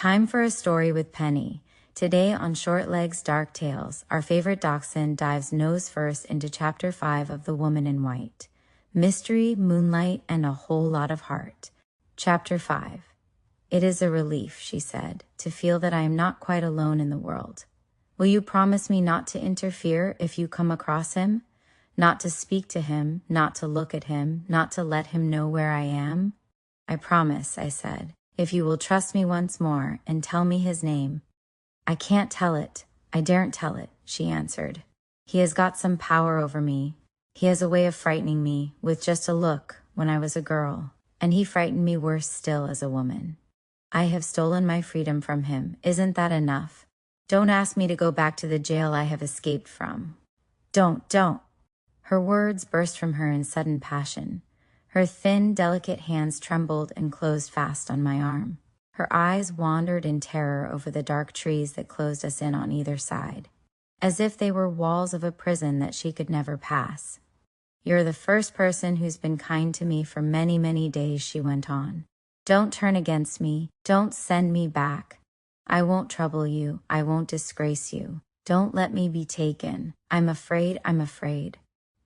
Time for a story with Penny. Today on Short Legs Dark Tales, our favorite dachshund dives nose first into Chapter 5 of The Woman in White. Mystery, moonlight, and a whole lot of heart. Chapter 5. It is a relief, she said, to feel that I am not quite alone in the world. Will you promise me not to interfere if you come across him? Not to speak to him, not to look at him, not to let him know where I am? I promise, I said, if you will trust me once more and tell me his name. I can't tell it. I daren't tell it, she answered. He has got some power over me. He has a way of frightening me with just a look when I was a girl, and he frightened me worse still as a woman. I have stolen my freedom from him. Isn't that enough? Don't ask me to go back to the jail I have escaped from. Don't. Her words burst from her in sudden passion. Her thin, delicate hands trembled and closed fast on my arm. Her eyes wandered in terror over the dark trees that closed us in on either side, as if they were walls of a prison that she could never pass. You're the first person who's been kind to me for many, many days, she went on. Don't turn against me. Don't send me back. I won't trouble you. I won't disgrace you. Don't let me be taken. I'm afraid.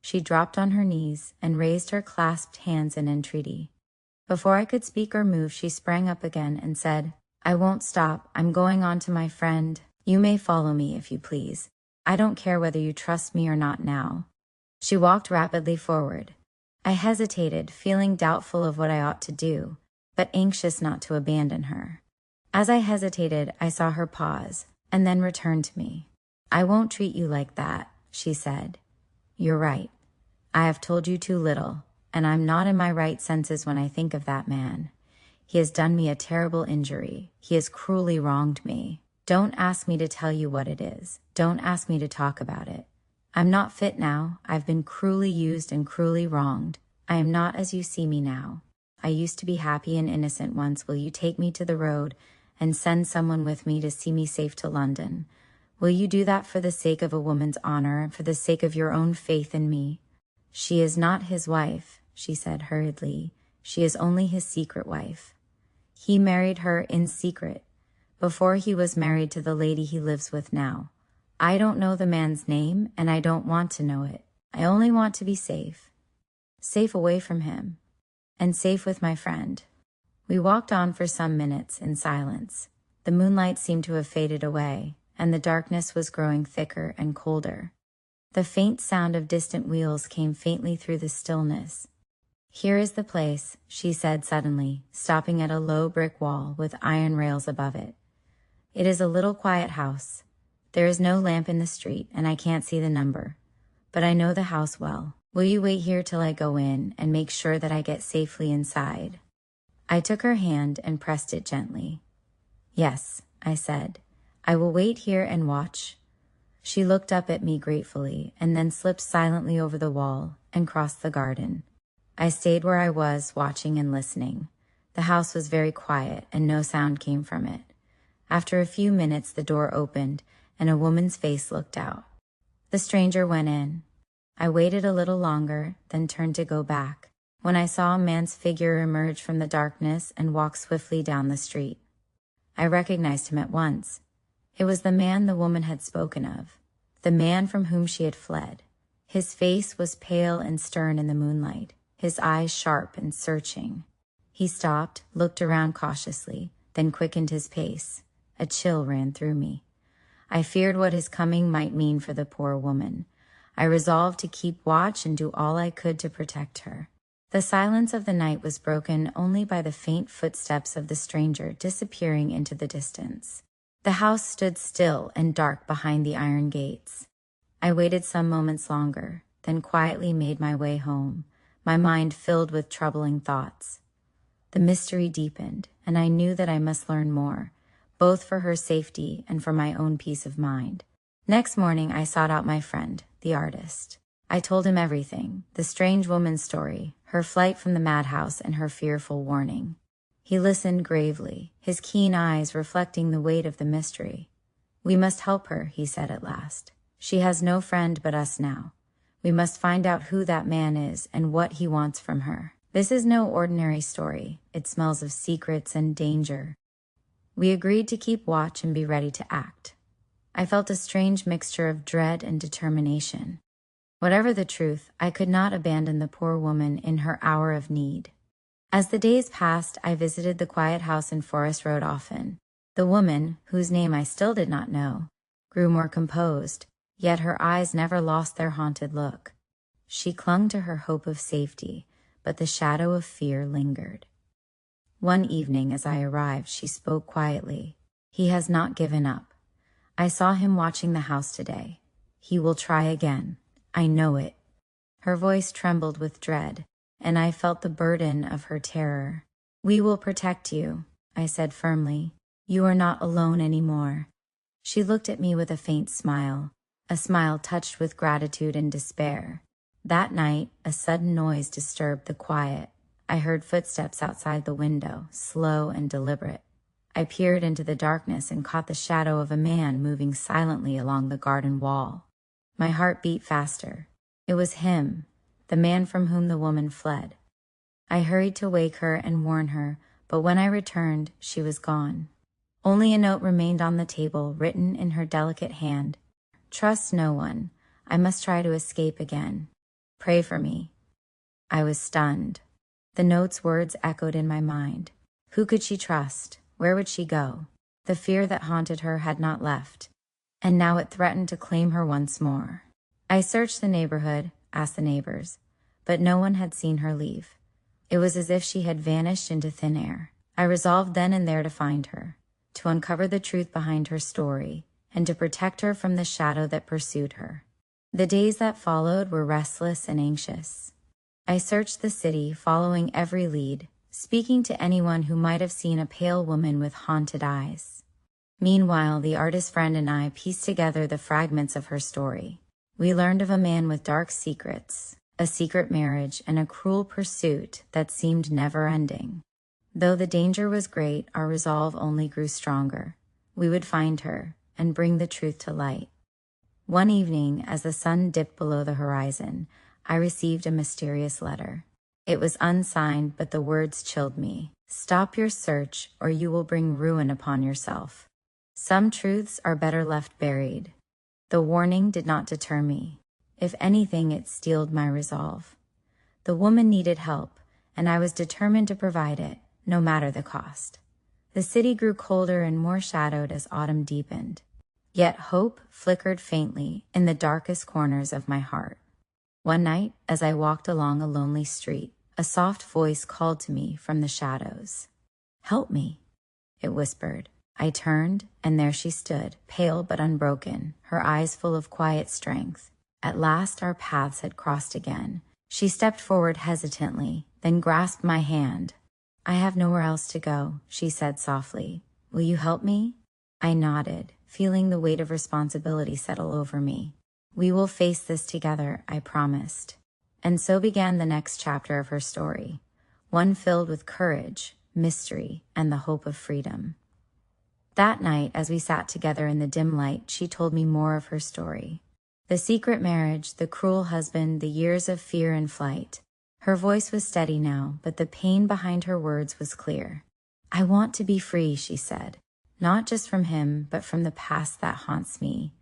She dropped on her knees and raised her clasped hands in entreaty. Before I could speak or move, she sprang up again and said, I won't stop. I'm going on to my friend. You may follow me if you please. I don't care whether you trust me or not now. She walked rapidly forward. I hesitated, feeling doubtful of what I ought to do, but anxious not to abandon her. As I hesitated, I saw her pause, and then return to me. I won't treat you like that, she said. You're right. I have told you too little, and I'm not in my right senses when I think of that man. He has done me a terrible injury. He has cruelly wronged me. Don't ask me to tell you what it is. Don't ask me to talk about it. I'm not fit now. I've been cruelly used and cruelly wronged. I am not as you see me now. I used to be happy and innocent once. Will you take me to the road and send someone with me to see me safe to London? Will you do that for the sake of a woman's honor and for the sake of your own faith in me? She is not his wife, she said hurriedly. She is only his secret wife. He married her in secret, before he was married to the lady he lives with now. I don't know the man's name, and I don't want to know it. I only want to be safe. Safe away from him, and safe with my friend. We walked on for some minutes in silence. The moonlight seemed to have faded away, and the darkness was growing thicker and colder. The faint sound of distant wheels came faintly through the stillness. Here is the place, she said suddenly, stopping at a low brick wall with iron rails above it. It is a little quiet house. There is no lamp in the street, and I can't see the number. But I know the house well. Will you wait here till I go in and make sure that I get safely inside? I took her hand and pressed it gently. Yes, I said. I will wait here and watch. She looked up at me gratefully and then slipped silently over the wall and crossed the garden. I stayed where I was, watching and listening. The house was very quiet and no sound came from it. After a few minutes, the door opened and a woman's face looked out. The stranger went in. I waited a little longer, then turned to go back, when I saw a man's figure emerge from the darkness and walk swiftly down the street. I recognized him at once. It was the man the woman had spoken of, the man from whom she had fled. His face was pale and stern in the moonlight, his eyes sharp and searching. He stopped, looked around cautiously, then quickened his pace. A chill ran through me. I feared what his coming might mean for the poor woman. I resolved to keep watch and do all I could to protect her. The silence of the night was broken only by the faint footsteps of the stranger disappearing into the distance. The house stood still and dark behind the iron gates. I waited some moments longer, then quietly made my way home, my mind filled with troubling thoughts. The mystery deepened, and I knew that I must learn more, both for her safety and for my own peace of mind. Next morning, I sought out my friend, the artist. I told him everything, the strange woman's story, her flight from the madhouse, and her fearful warning. He listened gravely, his keen eyes reflecting the weight of the mystery. We must help her, he said at last. She has no friend but us now. We must find out who that man is and what he wants from her. This is no ordinary story. It smells of secrets and danger. We agreed to keep watch and be ready to act. I felt a strange mixture of dread and determination. Whatever the truth, I could not abandon the poor woman in her hour of need. As the days passed, I visited the quiet house in Forest Road often. The woman, whose name I still did not know, grew more composed, yet her eyes never lost their haunted look. She clung to her hope of safety, but the shadow of fear lingered. One evening as I arrived, she spoke quietly. "He has not given up. I saw him watching the house today. He will try again. I know it." Her voice trembled with dread, and I felt the burden of her terror. "We will protect you," I said firmly. "You are not alone anymore." She looked at me with a faint smile, a smile touched with gratitude and despair. That night, a sudden noise disturbed the quiet. I heard footsteps outside the window, slow and deliberate. I peered into the darkness and caught the shadow of a man moving silently along the garden wall. My heart beat faster. It was him, the man from whom the woman fled. I hurried to wake her and warn her, but when I returned, she was gone. Only a note remained on the table, written in her delicate hand. "Trust no one. I must try to escape again. Pray for me." I was stunned. The note's words echoed in my mind. Who could she trust? Where would she go? The fear that haunted her had not left, and now it threatened to claim her once more. I searched the neighborhood, asked the neighbors, but no one had seen her leave. It was as if she had vanished into thin air. I resolved then and there to find her, to uncover the truth behind her story, and to protect her from the shadow that pursued her. The days that followed were restless and anxious. I searched the city, following every lead, speaking to anyone who might have seen a pale woman with haunted eyes. Meanwhile, the artist friend and I pieced together the fragments of her story. We learned of a man with dark secrets, a secret marriage, and a cruel pursuit that seemed never-ending. Though the danger was great, our resolve only grew stronger. We would find her and bring the truth to light. One evening, as the sun dipped below the horizon, I received a mysterious letter. It was unsigned, but the words chilled me. "Stop your search, or you will bring ruin upon yourself. Some truths are better left buried." The warning did not deter me. If anything, it steeled my resolve. The woman needed help, and I was determined to provide it, no matter the cost. The city grew colder and more shadowed as autumn deepened. Yet hope flickered faintly in the darkest corners of my heart. One night, as I walked along a lonely street, a soft voice called to me from the shadows. "Help me," it whispered. I turned, and there she stood, pale but unbroken, her eyes full of quiet strength. At last our paths had crossed again. She stepped forward hesitantly, then grasped my hand. "I have nowhere else to go," she said softly. "Will you help me?" I nodded, feeling the weight of responsibility settle over me. "We will face this together," I promised. And so began the next chapter of her story, one filled with courage, mystery, and the hope of freedom. That night, as we sat together in the dim light, she told me more of her story. The secret marriage, the cruel husband, the years of fear and flight. Her voice was steady now, but the pain behind her words was clear. "I want to be free," she said, "not just from him, but from the past that haunts me."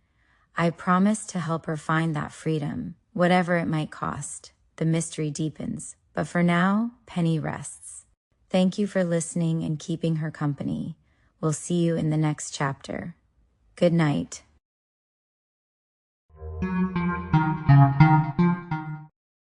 I promised to help her find that freedom, whatever it might cost. The mystery deepens, but for now, Penny rests. Thank you for listening and keeping her company. We'll see you in the next chapter. Good night.